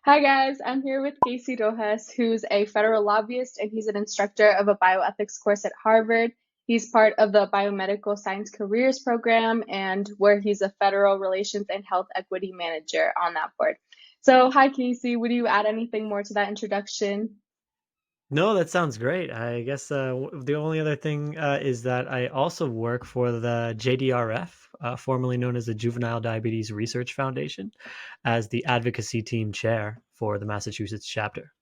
Hi guys, I'm here with Casey Rojas, who's a federal lobbyist and he's an instructor of a bioethics course at Harvard. He's part of the Biomedical Science Careers Program and where he's a federal relations and health equity manager on that board. So, hi Casey, would you add anything more to that introduction? No, that sounds great. I guess the only other thing is that I also work for the JDRF, formerly known as the Juvenile Diabetes Research Foundation, as the advocacy team chair for the Massachusetts chapter.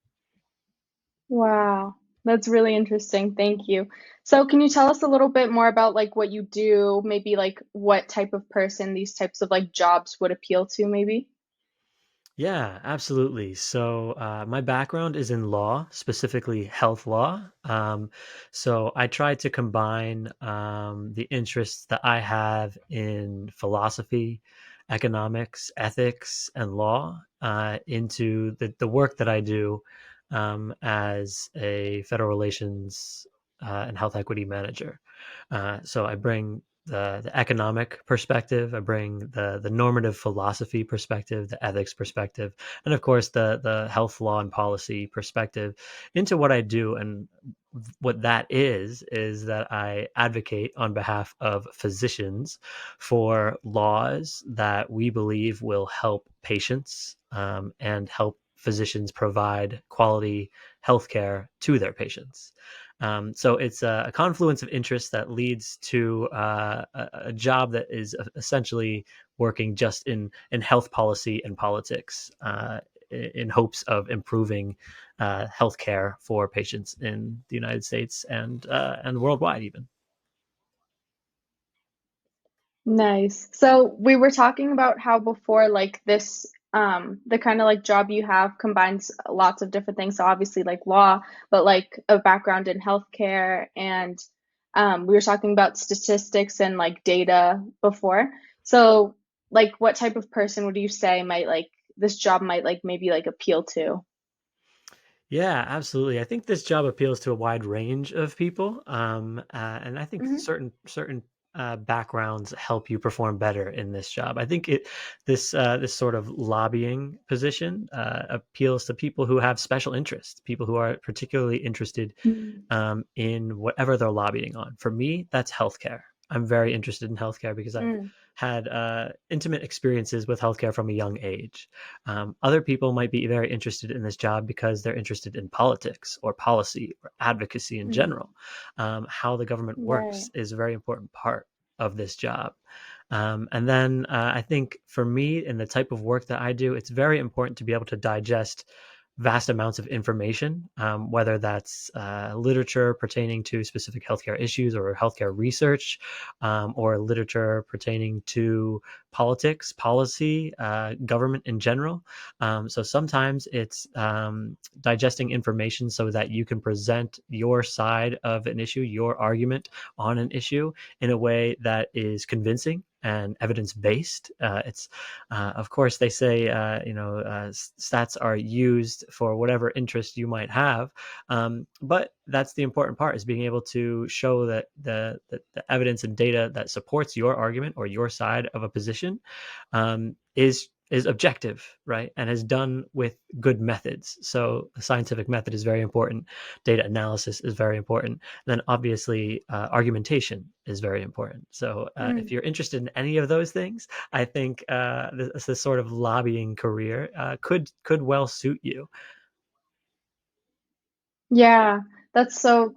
Wow, that's really interesting. Thank you. So, can you tell us a little bit more about like what you do, maybe like what type of person these types of like jobs would appeal to, maybe? Yeah, absolutely. So, my background is in law, specifically health law. So, I try to combine the interests that I have in philosophy, economics, ethics, and law into the work that I do as a federal relations and health equity manager. So, I bring the economic perspective. I bring the normative philosophy perspective, the ethics perspective, and of course the health law and policy perspective into what I do. And what that is that I advocate on behalf of physicians for laws that we believe will help patients and help physicians provide quality healthcare to their patients. So it's a confluence of interests that leads to a job that is essentially working just in health policy and politics in hopes of improving healthcare for patients in the United States and worldwide even. Nice. So we were talking about how before like this the kind of like job you have combines lots of different things. So obviously like law, but like a background in healthcare and we were talking about statistics and like data before. So like what type of person would you say might like this job might like maybe like appeal to? Yeah, absolutely. I think this job appeals to a wide range of people, and I think Hmm. certain backgrounds help you perform better in this job. I think this sort of lobbying position appeals to people who have special interests, people who are particularly interested in whatever they're lobbying on. For me, that's healthcare. I'm very interested in healthcare because I've Mm-hmm. had intimate experiences with healthcare from a young age. Other people might be very interested in this job because they're interested in politics or policy or advocacy in general. How the government Right. works is a very important part of this job. And then I think for me and the type of work that I do, it's very important to be able to digest vast amounts of information, whether that's literature pertaining to specific healthcare issues or healthcare research, or literature pertaining to politics, policy, government in general. So sometimes it's digesting information so that you can present your side of an issue, your argument on an issue in a way that is convincing and evidence based. It's Of course, they say stats are used for whatever interest you might have, but that's the important part: is being able to show that the evidence and data that supports your argument or your side of a position is objective, right, and is done with good methods. So the scientific method is very important. Data analysis is very important. And then obviously argumentation is very important. So if you're interested in any of those things, I think this sort of lobbying career could well suit you. Yeah, that's so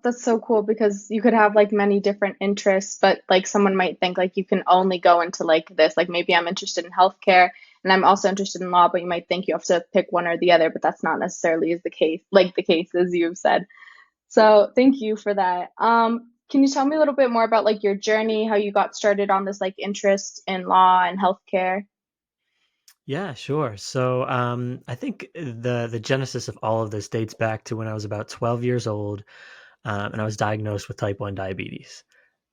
cool because you could have like many different interests, but like someone might think like you can only go into like this. Like maybe I'm interested in healthcare and I'm also interested in law, but you might think you have to pick one or the other, but that's not necessarily is the case, like the case as you've said. So thank you for that. Can you tell me a little bit more about like your journey, how you got started on this like interest in law and healthcare? Yeah, sure. So I think the genesis of all of this dates back to when I was about 12 years old, and I was diagnosed with type 1 diabetes.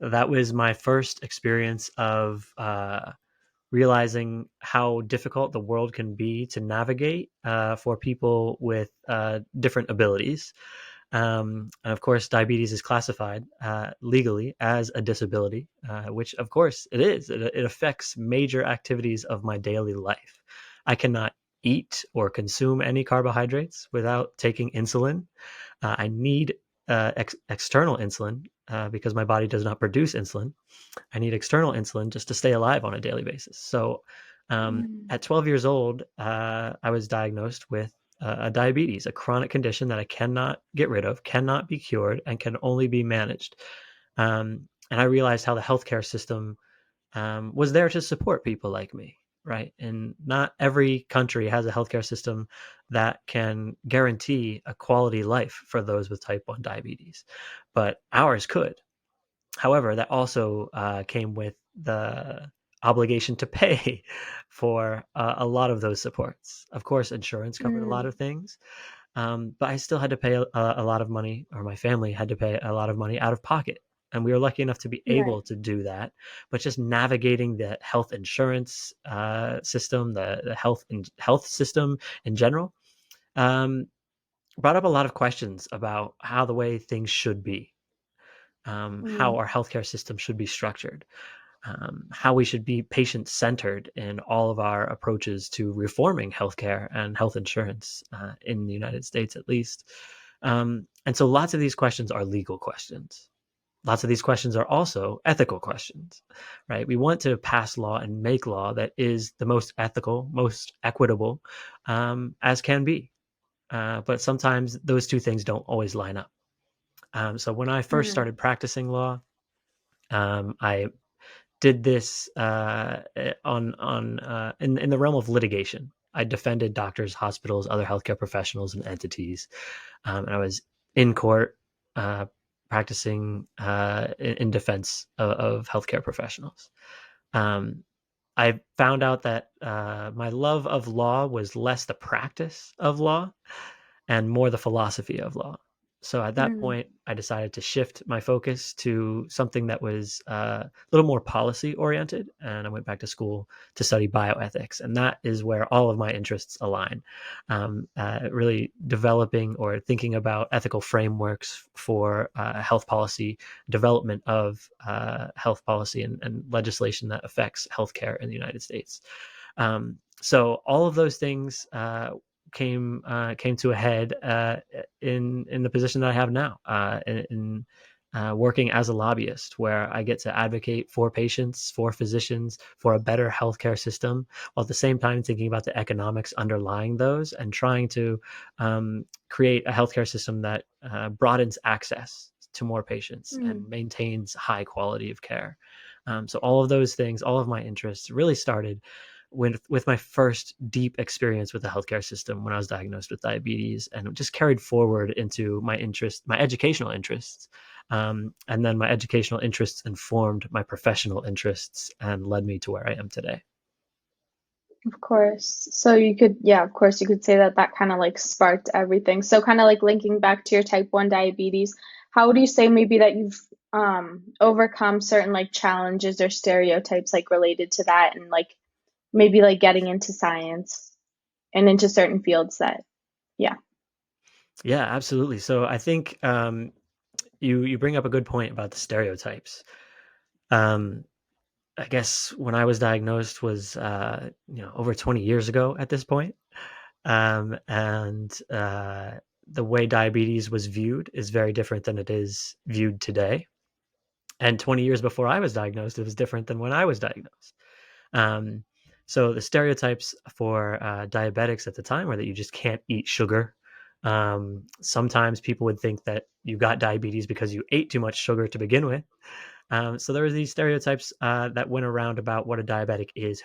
That was my first experience of realizing how difficult the world can be to navigate for people with different abilities. And of course, diabetes is classified legally as a disability, which of course it is. It affects major activities of my daily life. I cannot eat or consume any carbohydrates without taking insulin. I need external insulin because my body does not produce insulin. I need external insulin just to stay alive on a daily basis. So Mm. at 12 years old, I was diagnosed with a diabetes, a chronic condition that I cannot get rid of, cannot be cured, and can only be managed. And I realized how the healthcare system was there to support people like me, right? And not every country has a healthcare system that can guarantee a quality life for those with type 1 diabetes, but ours could. However, that also came with the obligation to pay for a lot of those supports. Of course, insurance covered a lot Mm. of things, but I still had to pay a lot of money, or my family had to pay a lot of money out of pocket. And we were lucky enough to be Right. able to do that. But just navigating the health insurance system, the health system in general, um, brought up a lot of questions about how the way things should be, how Mm. our healthcare system should be structured, how we should be patient centered in all of our approaches to reforming healthcare and health insurance in the United States, at least. And so lots of these questions are legal questions. Lots of these questions are also ethical questions, right? We want to pass law and make law that is the most ethical, most equitable as can be. But sometimes those two things don't always line up. So when I first Mm. started practicing law, I did this in the realm of litigation. I defended doctors, hospitals, other healthcare professionals, and entities, and I was in court uh, practicing in defense of healthcare professionals. Um, I found out that my love of law was less the practice of law and more the philosophy of law. So at that Mm. point, I decided to shift my focus to something that was a little more policy oriented. And I went back to school to study bioethics. And that is where all of my interests align. Really developing or thinking about ethical frameworks for health policy, development of health policy and legislation that affects healthcare in the United States. So all of those things came to a head in the position that I have now, working as a lobbyist, where I get to advocate for patients, for physicians, for a better healthcare system, while at the same time thinking about the economics underlying those and trying to create a healthcare system that broadens access to more patients Mm. and maintains high quality of care. So all of those things, all of my interests really started with my first deep experience with the healthcare system when I was diagnosed with diabetes, and it just carried forward into my educational interests, and then my educational interests informed my professional interests and led me to where I am today. Of course. So you could, yeah, of course, you could say that that kind of like sparked everything. So kind of like linking back to your type 1 diabetes, how would you say maybe that you've overcome certain like challenges or stereotypes like related to that and like maybe like getting into science and into certain fields that, yeah. Yeah, absolutely. So I think you bring up a good point about the stereotypes. Um, I guess when I was diagnosed was over 20 years ago at this point. And the way diabetes was viewed is very different than it is viewed today. And 20 years before I was diagnosed, it was different than when I was diagnosed. Um, so the stereotypes for diabetics at the time were that you just can't eat sugar. Sometimes people would think that you got diabetes because you ate too much sugar to begin with. So there were these stereotypes that went around about what a diabetic is,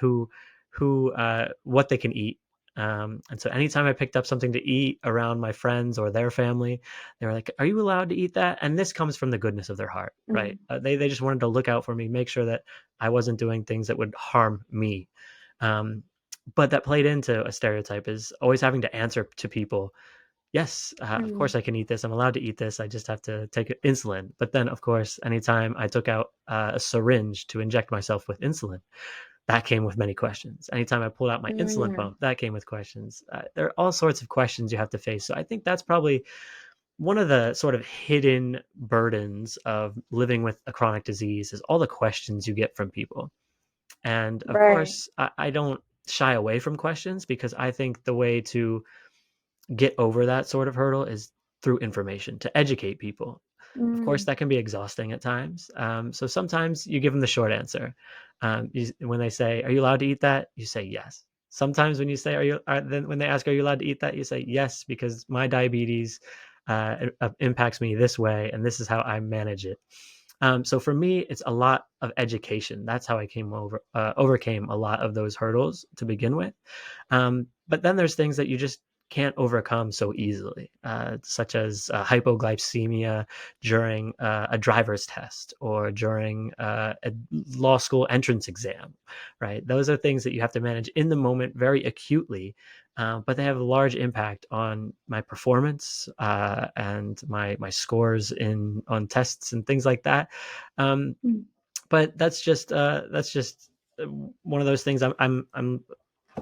what they can eat. And so anytime I picked up something to eat around my friends or their family, they were like, "Are you allowed to eat that?" And this comes from the goodness of their heart, right? Mm. They just wanted to look out for me, make sure that I wasn't doing things that would harm me. Um, but that played into a stereotype is always having to answer to people, yes, of Mm. course I can eat this. I'm allowed to eat this. I just have to take insulin. But then, of course, anytime I took out a syringe to inject myself with insulin, that came with many questions. Anytime I pulled out my insulin Mm. pump, that came with questions. There are all sorts of questions you have to face. So I think that's probably one of the sort of hidden burdens of living with a chronic disease is all the questions you get from people. And of Right. course, I don't. shy away from questions because I think the way to get over that sort of hurdle is through information to educate people. Of course, Mm, that can be exhausting at times. So sometimes you give them the short answer. When they say, "Are you allowed to eat that?" You say yes. Sometimes when you say, "Are you?" Then when they ask, "Are you allowed to eat that?" You say yes because my diabetes impacts me this way, and this is how I manage it. So for me, it's a lot of education. That's how I overcame a lot of those hurdles to begin with. But then there's things that you just can't overcome so easily, such as hypoglycemia during a driver's test or during a law school entrance exam, right? Those are things that you have to manage in the moment very acutely, but they have a large impact on my performance and my scores in on tests and things like that. Um, mm. but that's just one of those things I'm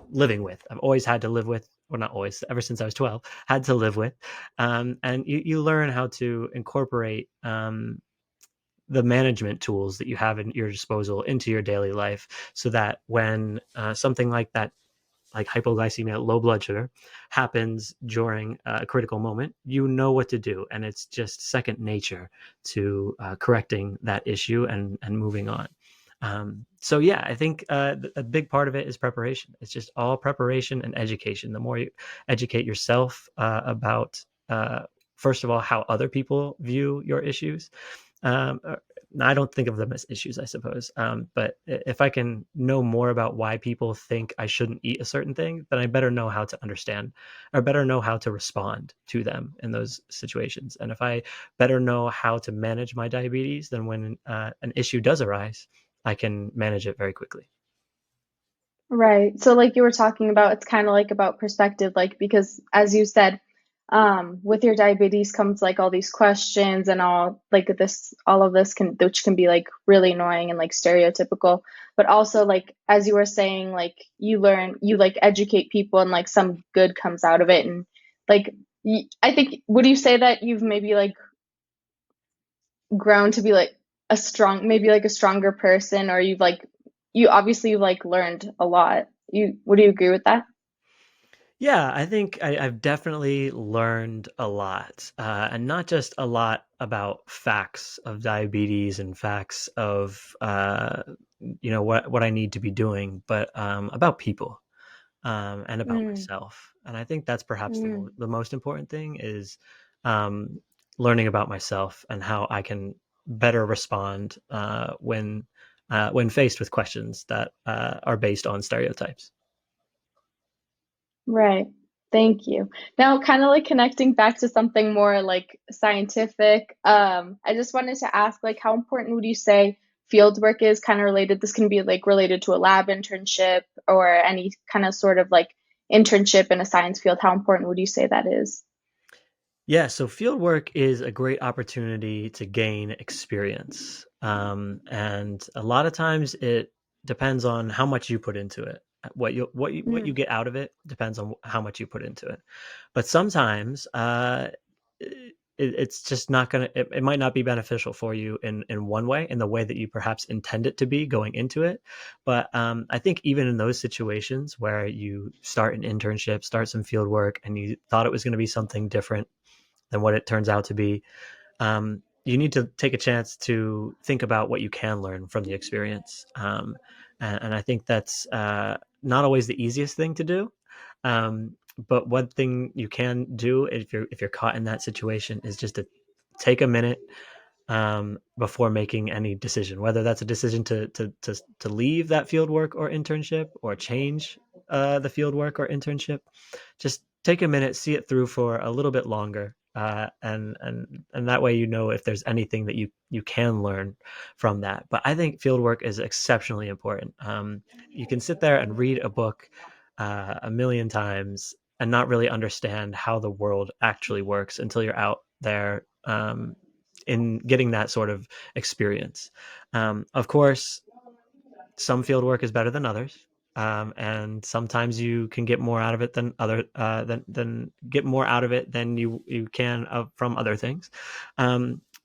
living with. I've always had to live with, well, not always, ever since I was 12, had to live with. And you learn how to incorporate the management tools that you have in your disposal into your daily life so that when something like that, like hypoglycemia, low blood sugar, happens during a critical moment, you know what to do. And it's just second nature to correcting that issue and moving on. So yeah, I think a big part of it is preparation. It's just all preparation and education. The more you educate yourself about, first of all, how other people view your issues. Uh, I don't think of them as issues, I suppose. But if I can know more about why people think I shouldn't eat a certain thing, then I better know how to understand or better know how to respond to them in those situations. And if I better know how to manage my diabetes, then when an issue does arise, I can manage it very quickly. Right. So like you were talking about, it's kind of like about perspective, like because as you said, with your diabetes comes like all these questions and all like this, all of this can, which can be like really annoying and like stereotypical, but also like as you were saying, like you learn, you like educate people and like some good comes out of it. And like, I think, would you say that you've maybe like grown to be like a strong, maybe like a stronger person, or you've like, you obviously you've like learned a lot. You, would you agree with that? Yeah, I think I've definitely learned a lot, and not just a lot about facts of diabetes and facts of what I need to be doing, but about people and about Mm, myself. And I think that's perhaps mm. the most important thing is um, learning about myself and how I can better respond when faced with questions that are based on stereotypes. Right. Thank you. Now, kind of like connecting back to something more like scientific, I just wanted to ask, like, how important would you say field work is kind of related? This can be like related to a lab internship or any kind of sort of like internship in a science field. How important would you say that is? Yeah, so field work is a great opportunity to gain experience. And a lot of times it depends on how much you put into it. What you Mm, get out of it depends on how much you put into it. But sometimes it's just not gonna. It might not be beneficial for you in one way, in the way that you perhaps intend it to be going into it. But I think even in those situations where you start an internship, start some field work, and you thought it was going to be something different than what it turns out to be, you need to take a chance to think about what you can learn from the experience. And I think that's not always the easiest thing to do. But one thing you can do if you're caught in that situation is just to take a minute before making any decision, whether that's a decision to leave that field work or internship or change the field work or internship. Just take a minute, see it through for a little bit longer, and that way you know if there's anything that you can learn from that. But I think field work is exceptionally important. You can sit there and read a book a million times and not really understand how the world actually works until you're out there in getting that sort of experience. Of course, some field work is better than others. And sometimes you can get more out of it than get more out of it than you can from other things.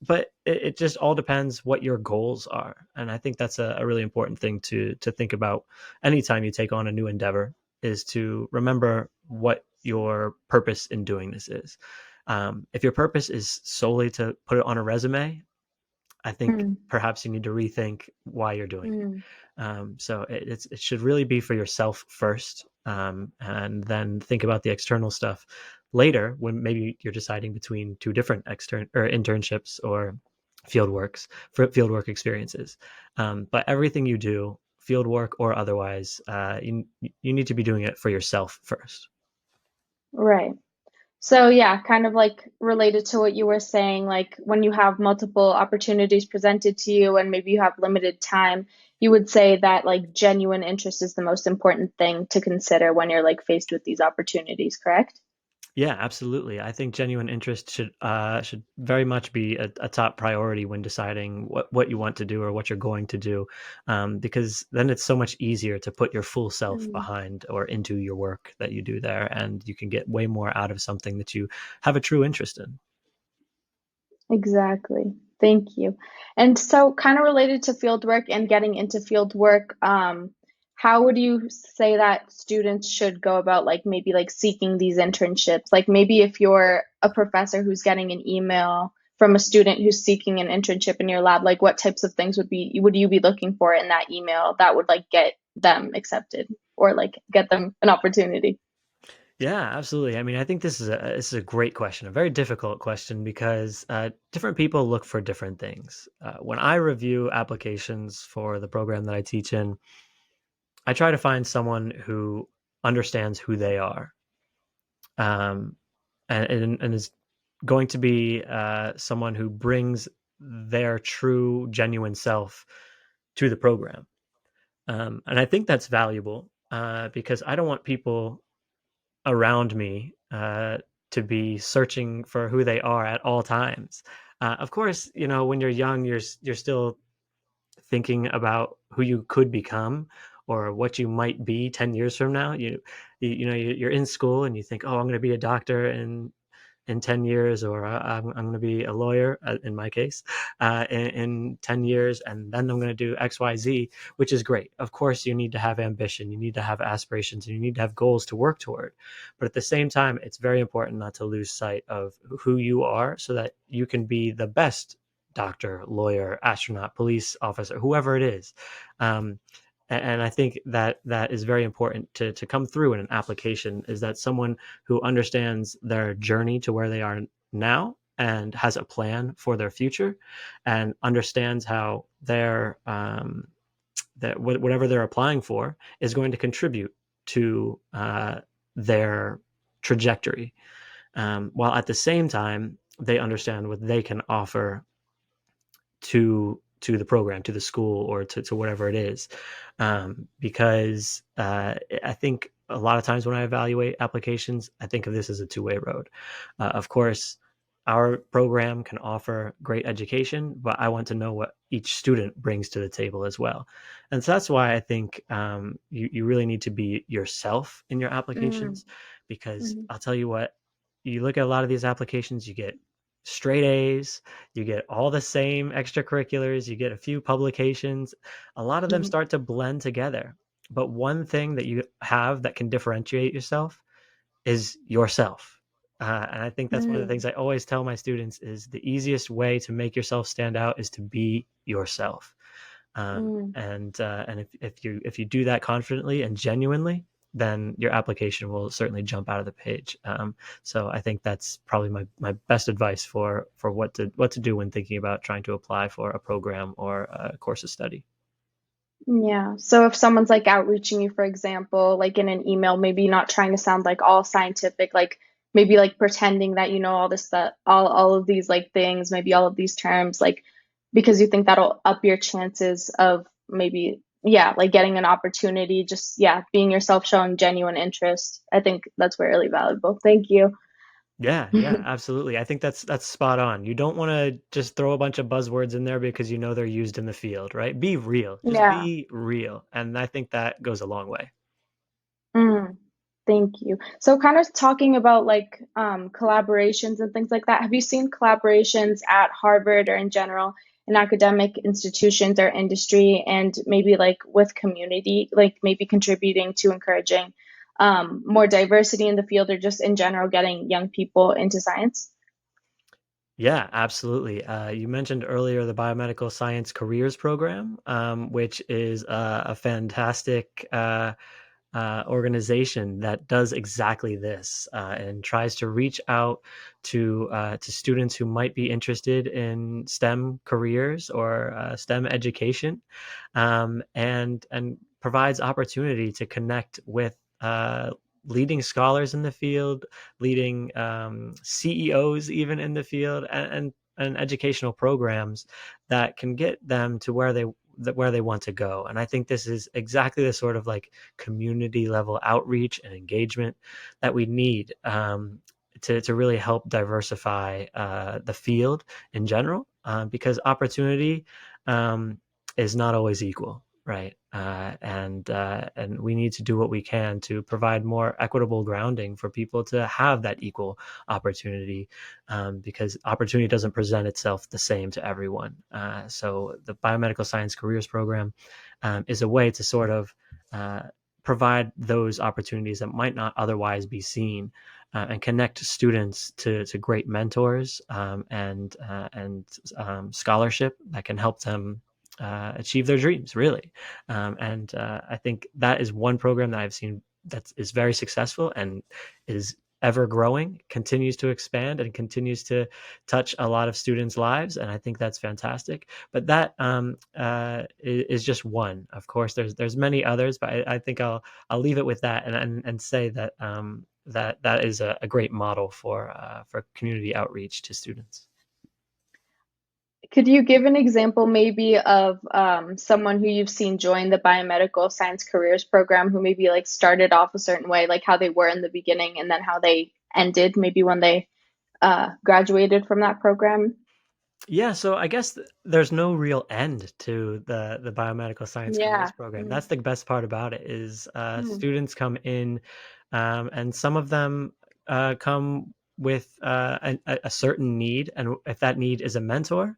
but it just all depends what your goals are, and I think that's a really important thing to think about anytime you take on a new endeavor, is to remember what your purpose in doing this is. If your purpose is solely to put it on a resume, I think Mm, perhaps you need to rethink why you're doing it. mm, So it should really be for yourself first, and then think about the external stuff later when maybe you're deciding between two different extern or internships or field works for field work experiences. But everything you do, field work or otherwise, you need to be doing it for yourself first. right. So yeah, kind of like related to what you were saying, like when you have multiple opportunities presented to you and maybe you have limited time, you would say that like genuine interest is the most important thing to consider when you're like faced with these opportunities, correct? Yeah, absolutely. I think genuine interest should very much be a top priority when deciding what you want to do or what you're going to do, because then it's so much easier to put your full self Mm. behind or into your work that you do there, and you can get way more out of something that you have a true interest in. Exactly. Thank you. And so, kind of related to field work and getting into field work, how would you say that students should go about like maybe like seeking these internships? Like maybe if you're a professor who's getting an email from a student who's seeking an internship in your lab, like what types of things would you be looking for in that email that would like get them accepted or like get them an opportunity? Yeah, absolutely. I mean, I think this is a great question, a very difficult question because different people look for different things. When I review applications for the program that I teach in, I try to find someone who understands who they are, um, and is going to be someone who brings their true, genuine self to the program. And I think that's valuable because I don't want people around me to be searching for who they are at all times. Of course, when you're young, you're still thinking about who you could become or what you might be 10 years from now. You're in school and you think, oh, I'm going to be a doctor in 10 years, or I'm going to be a lawyer, in my case, in 10 years, and then I'm going to do XYZ, which is great. Of course, you need to have ambition, you need to have aspirations, and you need to have goals to work toward. But at the same time, it's very important not to lose sight of who you are so that you can be the best doctor, lawyer, astronaut, police officer, whoever it is. Um, and I think that that is very important to come through in an application, is that someone who understands their journey to where they are now and has a plan for their future and understands how whatever they're applying for is going to contribute to their trajectory, while at the same time they understand what they can offer to the program, to the school, or to whatever it is. Because I think a lot of times when I evaluate applications, I think of this as a two-way road. Of course, our program can offer great education, but I want to know what each student brings to the table as well. And so that's why I think you really need to be yourself in your Mm, applications, because mhm, I'll tell you what, you look at a lot of these applications, you get straight A's, you get all the same extracurriculars, you get a few publications. A lot of them mhm, start to blend together. But one thing that you have that can differentiate yourself is yourself. And I think that's one of the mm, things I always tell my students is the easiest way to make yourself stand out is to be yourself. mm. And if you do that confidently and genuinely, then your application will certainly jump out of the page. So I think that's probably my best advice for what to do when thinking about trying to apply for a program or a course of study. Yeah. So if someone's like outreaching you, for example, like in an email, maybe not trying to sound like all scientific, like maybe like pretending that you know all this stuff, all of these like things, maybe all of these terms, like because you think that'll up your chances of maybe, yeah, like getting an opportunity, just yeah, being yourself, showing genuine interest. I think that's really valuable. Thank you. Yeah, yeah, absolutely. I think that's spot on. You don't want to just throw a bunch of buzzwords in there because you know they're used in the field, right? Be real. Just Yeah. be real. And I think that goes a long way. Mm. Thank you. So kind of talking about like collaborations and things like that. Have you seen collaborations at Harvard or in general in academic institutions or industry and maybe like with community, like maybe contributing to encouraging more diversity in the field or just in general getting young people into science? Yeah, absolutely. You mentioned earlier the Biomedical Science Careers Program, which is a fantastic organization that does exactly this and tries to reach out to students who might be interested in STEM careers or STEM education, and provides opportunity to connect with leading scholars in the field, leading CEOs even in the field, and educational programs that can get them to where they want to go. And I think this is exactly the sort of like community level outreach and engagement that we need to really help diversify the field in general, because opportunity um, is not always equal, right? And we need to do what we can to provide more equitable grounding for people to have that equal opportunity, because opportunity doesn't present itself the same to everyone. So the Biomedical Science Careers Program is a way to sort of uh, provide those opportunities that might not otherwise be seen, and connect students to great mentors, and scholarship that can help them achieve their dreams, really. And I think that is one program that I've seen that is very successful and is ever growing, continues to expand, and continues to touch a lot of students' lives. And I think that's fantastic. But that is just one. Of course, there's many others, but I think I'll leave it with that, and say that that is a great model for community outreach to students. Could you give an example maybe of someone who you've seen join the biomedical science careers program who maybe like started off a certain way, like how they were in the beginning and then how they ended maybe when they graduated from that program? Yeah, so I guess there's no real end to the biomedical science careers Yeah. program. Mm, That's the best part about it is mm, students come in, and some of them come with a certain need, and if that need is a mentor,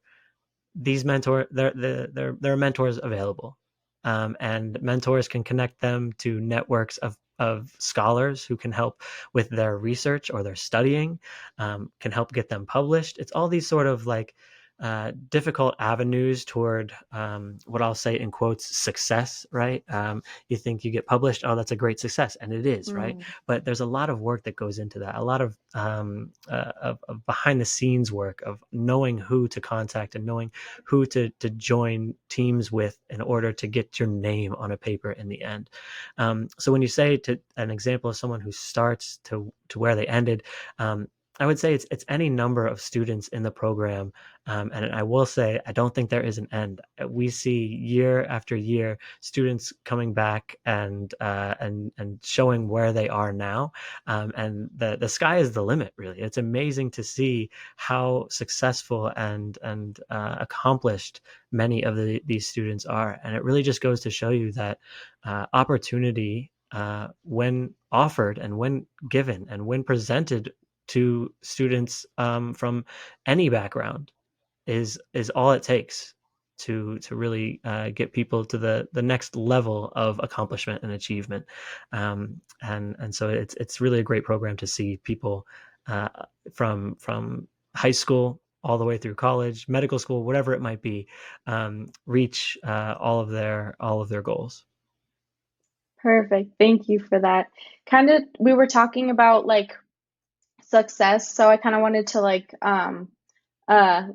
these mentor there are mentors available, and mentors can connect them to networks of scholars who can help with their research or their studying, can help get them published. It's all these sort of like difficult avenues toward what I'll say in quotes success, right? You think you get published, oh, that's a great success, and it is, right? mm. But there's a lot of work that goes into that, a lot of behind the scenes work of knowing who to contact and knowing who to join teams with in order to get your name on a paper in the end. So when you say to an example of someone who starts to where they ended, I would say it's any number of students in the program, and I will say I don't think there is an end. We see year after year students coming back and showing where they are now, and the sky is the limit. Really, it's amazing to see how successful and accomplished many of these students are, and it really just goes to show you that opportunity, when offered and when given and when presented to students from any background, is all it takes to really get people to the next level of accomplishment and achievement. And so it's really a great program to see people uh, from high school all the way through college, medical school, whatever it might be, reach all of their goals. Perfect. Thank you for that. Kind of, we were talking about like success, so I kind of wanted to like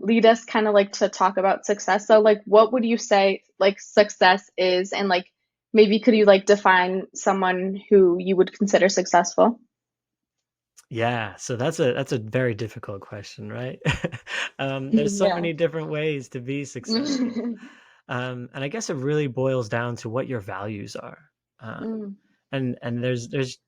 lead us kind of like to talk about success. So like what would you say like success is and like maybe could you like define someone who you would consider successful? Yeah, so that's a very difficult question, right? There's so Yeah. many different ways to be successful. And I guess it really boils down to what your values are. Uh, Mm, and there's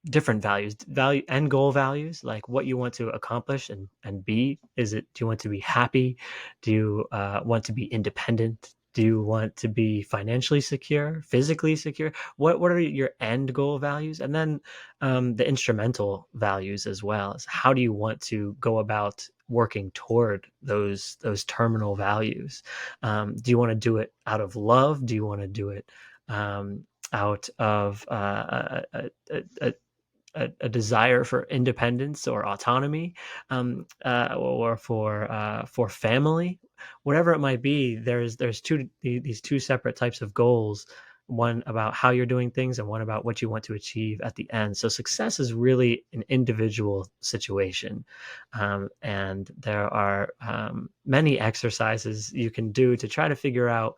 different values, value and goal values, like what you want to accomplish and be. Is it, do you want to be happy? Do you want to be independent? Do you want to be financially secure, physically secure? What are your end goal values? And then the instrumental values as well. Is how do you want to go about working toward those terminal values? Do you want to do it out of love? Do you want to do it out of a desire for independence or autonomy, or for family, whatever it might be? There's these two separate types of goals. One about how you're doing things, and one about what you want to achieve at the end. So success is really an individual situation, and there are many exercises you can do to try to figure out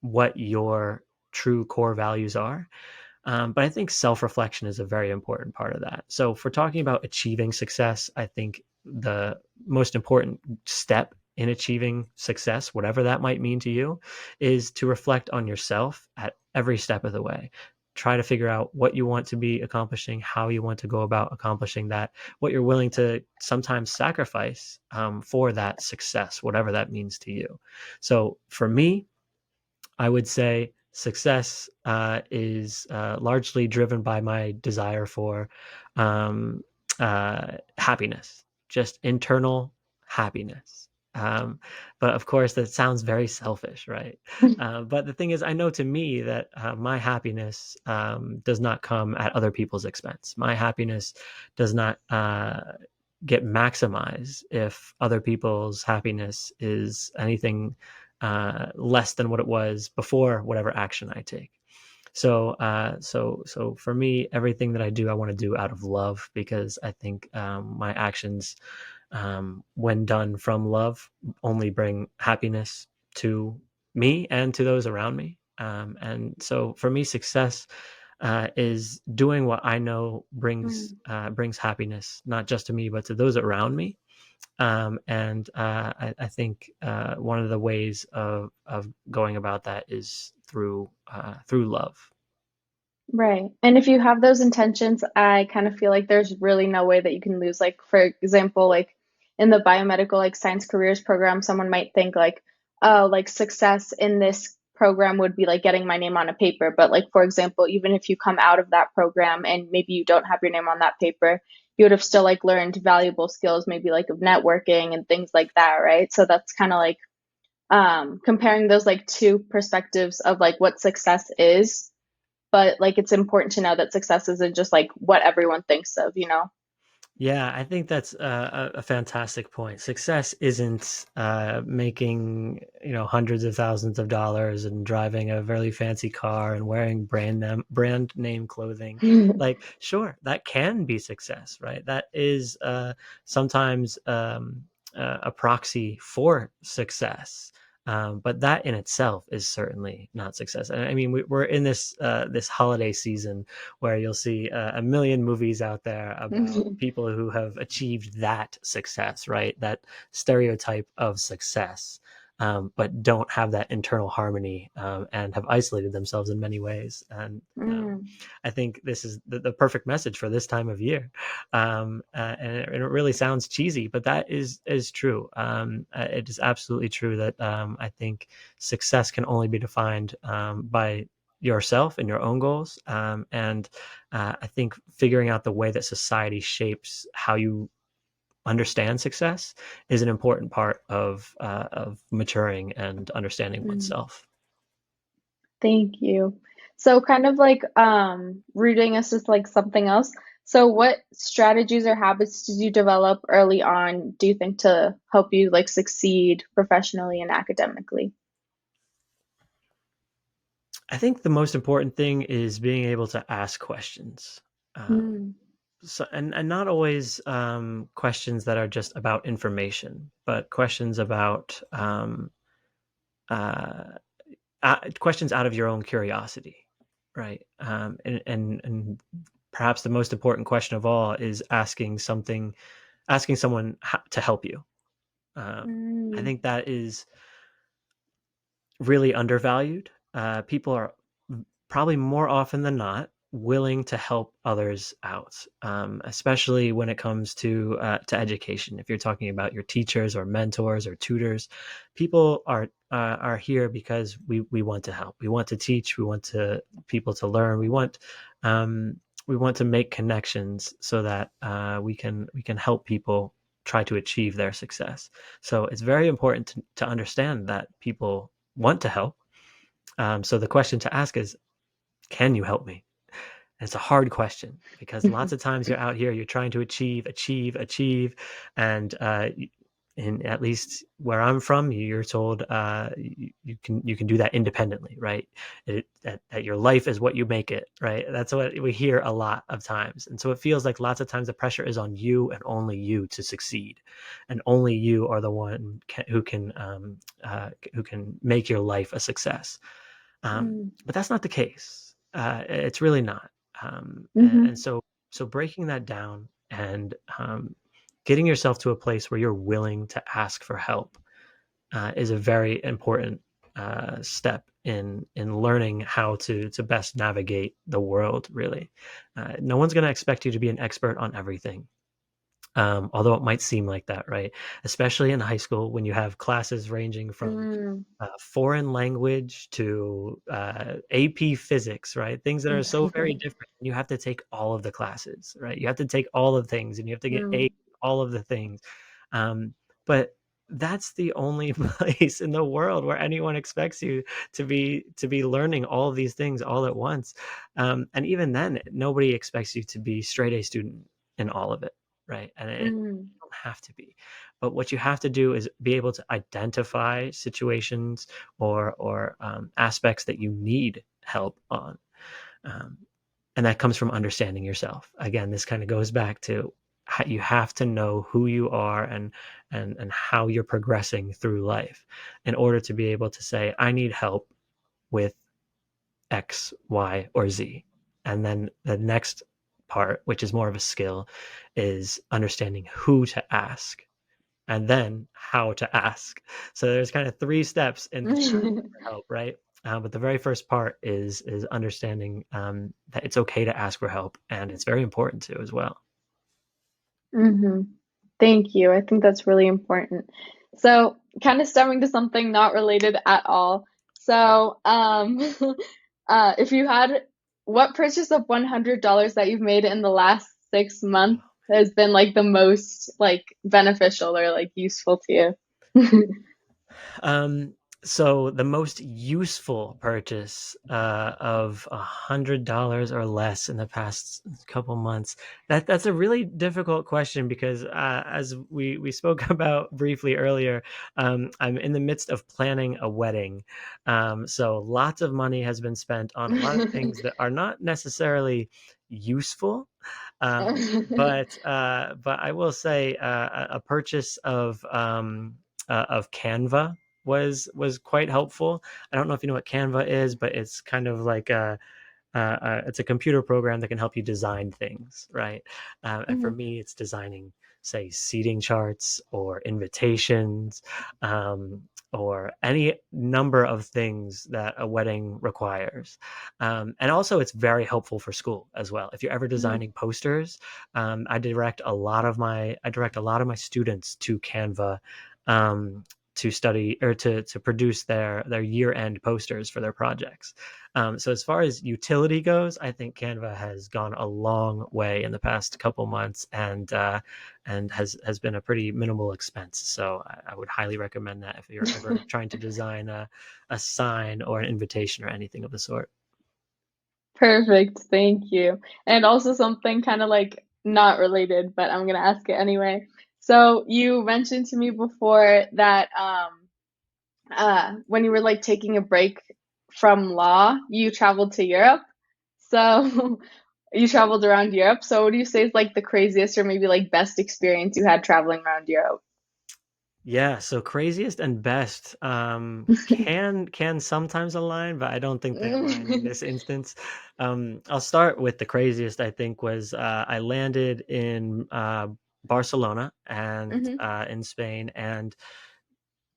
what your true core values are. But I think self reflection is a very important part of that. So, if we're talking about achieving success, I think the most important step in achieving success, whatever that might mean to you, is to reflect on yourself at every step of the way. Try to figure out what you want to be accomplishing, how you want to go about accomplishing that, what you're willing to sometimes sacrifice for that success, whatever that means to you. So, for me, I would say success is largely driven by my desire for um, happiness, just internal happiness. Um, but of course, that sounds very selfish, right? But the thing is, I know to me that my happiness does not come at other people's expense. My happiness does not get maximized if other people's happiness is anything less than what it was before whatever action I take. So for me, everything that I do, I want to do out of love, because I think my actions, when done from love, only bring happiness to me and to those around me. And so for me, success is doing what I know brings Mm. brings happiness, not just to me, but to those around me. And I think one of the ways of going about that is through love. Right. And if you have those intentions, I kind of feel like there's really no way that you can lose. Like, for example, like in the biomedical, like science careers program, someone might think like, oh, like success in this program would be like getting my name on a paper. But like, for example, even if you come out of that program and maybe you don't have your name on that paper, you would have still like learned valuable skills, maybe like of networking and things like that, right? So that's kind of like comparing those like two perspectives of like what success is, but like it's important to know that success isn't just like what everyone thinks of, you know? Yeah, I think that's a fantastic point. Success isn't making hundreds of thousands of dollars and driving a very fancy car and wearing brand name clothing. Like, sure, that can be success, right? That is sometimes a proxy for success. But that in itself is certainly not success. And I mean, we're in this holiday season where you'll see a million movies out there about people who have achieved that success, right? That stereotype of success, but don't have that internal harmony, and have isolated themselves in many ways. And Mm, I think this is the perfect message for this time of year. And it really sounds cheesy, but that is true. It is absolutely true that I think success can only be defined by yourself and your own goals. And I think figuring out the way that society shapes how you understand success is an important part of maturing and understanding mm. oneself. Thank you. So kind of like rooting us with like something else. So what strategies or habits did you develop early on, do you think, to help you like succeed professionally and academically? I think the most important thing is being able to ask questions. Um, Mm, and not always questions that are just about information, but questions about uh, questions out of your own curiosity, right? And perhaps the most important question of all is asking someone to help you. I mm, think that is really undervalued. People are probably more often than not. willing to help others out, especially when it comes to education. If you're talking about your teachers or mentors or tutors, people are here because we want to help. We want to teach. We want to people to learn. Um, we want to make connections so that we can help people try to achieve their success. So it's very important to understand that people want to help. So the question to ask is, can you help me? And it's a hard question because lots of times you're out here, you're trying to achieve, and in at least where I'm from, you're told you can do that independently, right? That your life is what you make it, right? That's what we hear a lot of times, and so it feels like lots of times the pressure is on you and only you to succeed, and only you are the one who can make your life a success. Mm. But that's not the case. It's really not. And Mhm. so breaking that down and getting yourself to a place where you're willing to ask for help is a very important step in learning how to best navigate the world. Really, no one's going to expect you to be an expert on everything. Although it might seem like that, right? Especially in high school when you have classes ranging from Mm. foreign language to AP physics, right? Things that are so very different. You have to take all of the classes, right? You have to take all of things, and you have to get A Mm. all of the things. Um, but that's the only place in the world where anyone expects you to be learning all of these things all at once. And even then, nobody expects you to be straight A student in all of it, right? And it Mm. don't have to be. But what you have to do is be able to identify situations or aspects that you need help on, um, and that comes from understanding yourself. Again, this kind of goes back to how you have to know who you are and how you're progressing through life in order to be able to say, I need help with X, Y, or Z. And then the next part, which is more of a skill, is understanding who to ask and then how to ask. So there's kind of three steps in this asking for help, right? But the very first part is understanding that it's okay to ask for help, and it's very important to as well. Mhm. Thank you. I think that's really important. So, kind of stemming to something not related at all. So, if you had what purchase of $100 that you've made in the last 6 months has been like the most like beneficial or like useful to you? Um, so the most useful purchase of $100 or less in the past couple months, that's a really difficult question because as we spoke about briefly earlier, I'm in the midst of planning a wedding. So lots of money has been spent on a lot of things that are not necessarily useful. But I will say a purchase of Canva was quite helpful. I don't know if you know what Canva is, but it's kind of like it's a computer program that can help you design things, right? And for Mhm. me, it's designing, say, seating charts or invitations, um, or any number of things that a wedding requires. And also, it's very helpful for school as well. If you're ever Mhm. designing posters, I direct a lot of my students to Canva. To study or to produce their year end posters for their projects. So as far as utility goes, I think Canva has gone a long way in the past couple months, and has been a pretty minimal expense. So I would highly recommend that if you're ever trying to design a sign or an invitation or anything of the sort. Perfect. Thank you. And also something kind of like not related, but I'm gonna ask it anyway. So you mentioned to me before that when you were like taking a break from law, you traveled to Europe. So you traveled around Europe. So what do you say is like the craziest or maybe like best experience you had traveling around Europe? Yeah, so craziest and best can sometimes align, but I don't think they align in this instance. I'll start with the craziest. I think was I landed in Barcelona and Hmm. in Spain, and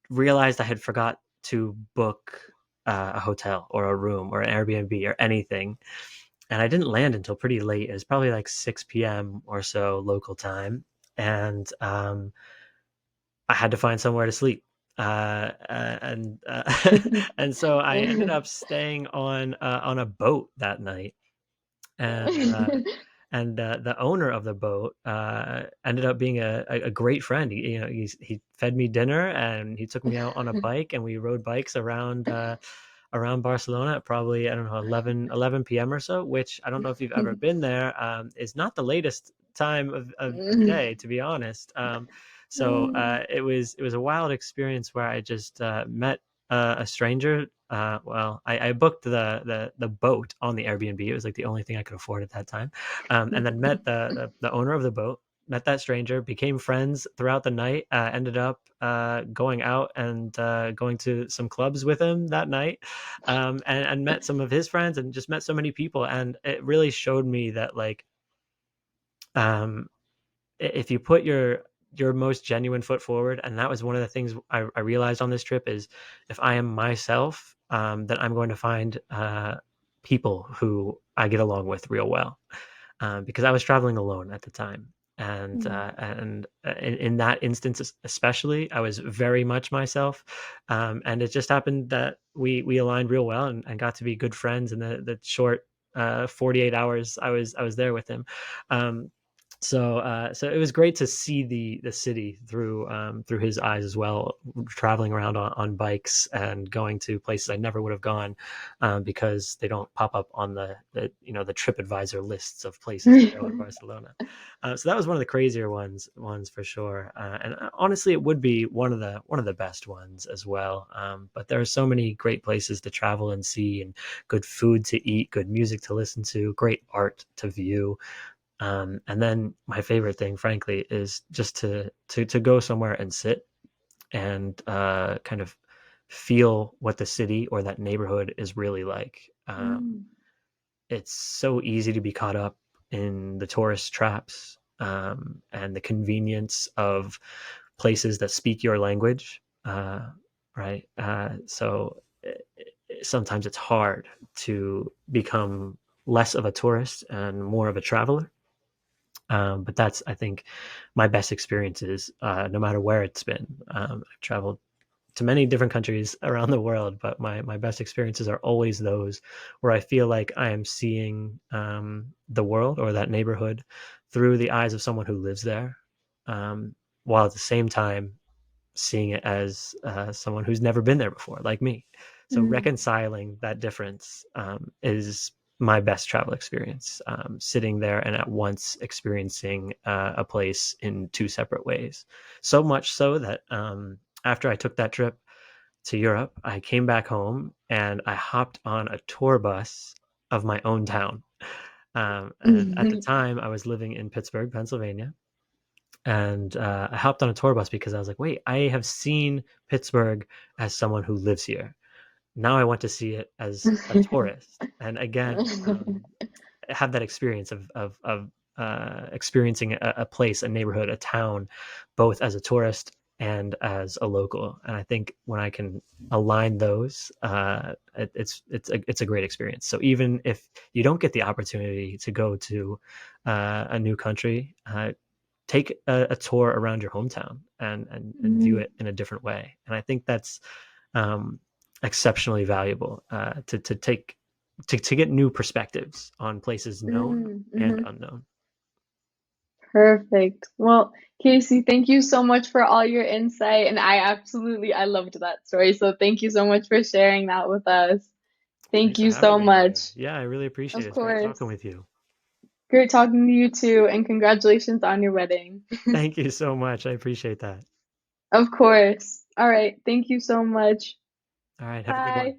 realized I had forgot to book a hotel or a room or an Airbnb or anything. and I didn't land until pretty late. It was probably like 6 p.m. or so local time, and I had to find somewhere to sleep. And so I ended up staying on a boat that night, and the owner of the boat ended up being a great friend. He fed me dinner and he took me out on a bike and we rode bikes around Barcelona at probably, I don't know, 11 p.m. or so, which I don't know if you've ever been there. Is not the latest time of day, to be honest. It was a wild experience where I just met a stranger. Well, I booked the boat on the Airbnb. It was like the only thing I could afford at that time, and then met the owner of the boat. Met that stranger, became friends throughout the night. Ended up going out and going to some clubs with him that night, and met some of his friends, and just met so many people. And it really showed me that, like, um, if you put your most genuine foot forward, and that was one of the things I realized on this trip, is if I am myself, then I'm going to find people who I get along with real well, because I was traveling alone at the time. In that instance, especially, I was very much myself, and it just happened that we aligned real well, and got to be good friends in the short 48 hours I was there with him. Um, so it was great to see the city through his eyes as well, traveling around on bikes and going to places I never would have gone, because they don't pop up on the TripAdvisor lists of places to go in Barcelona. So that was one of the crazier ones for sure, and honestly, it would be one of the best ones as well. But there are so many great places to travel and see, and good food to eat, good music to listen to, great art to view. And then my favorite thing, frankly, is just to go somewhere and sit and kind of feel what the city or that neighborhood is really like. It's so easy to be caught up in the tourist traps, and the convenience of places that speak your language, right? Sometimes it's hard to become less of a tourist and more of a traveler. But that's, I think, my best experiences, no matter where it's been. I've traveled to many different countries around the world, but my best experiences are always those where I feel like I am seeing the world or that neighborhood through the eyes of someone who lives there, while at the same time seeing it as someone who's never been there before, like me. So reconciling that difference is my best travel experience. Sitting there and at once experiencing a place in two separate ways. So much so that after I took that trip to Europe, I came back home and I hopped on a tour bus of my own town. And at the time, I was living in Pittsburgh, Pennsylvania, and I hopped on a tour bus because I was like, wait, I have seen Pittsburgh as someone who lives here. Now I want to see it as a tourist. And again, have that experience of experiencing a place, a neighborhood, a town, both as a tourist and as a local. And I think when I can align those, it's a great experience. So even if you don't get the opportunity to go to a new country, take a tour around your hometown and view it in a different way. And I think that's um, exceptionally valuable, to take to get new perspectives on places known and unknown. Perfect. Well, Casey, thank you so much for all your insight. And I loved that story. So thank you so much for sharing that with us. Thank Thanks for you having so me here. much. Yeah, I really appreciate it. Of It's great talking course. with you. Great talking to you too. And congratulations on your wedding. Thank you so much. I appreciate that. Of course. All right. Thank you so much. All right, have a good one. Bye.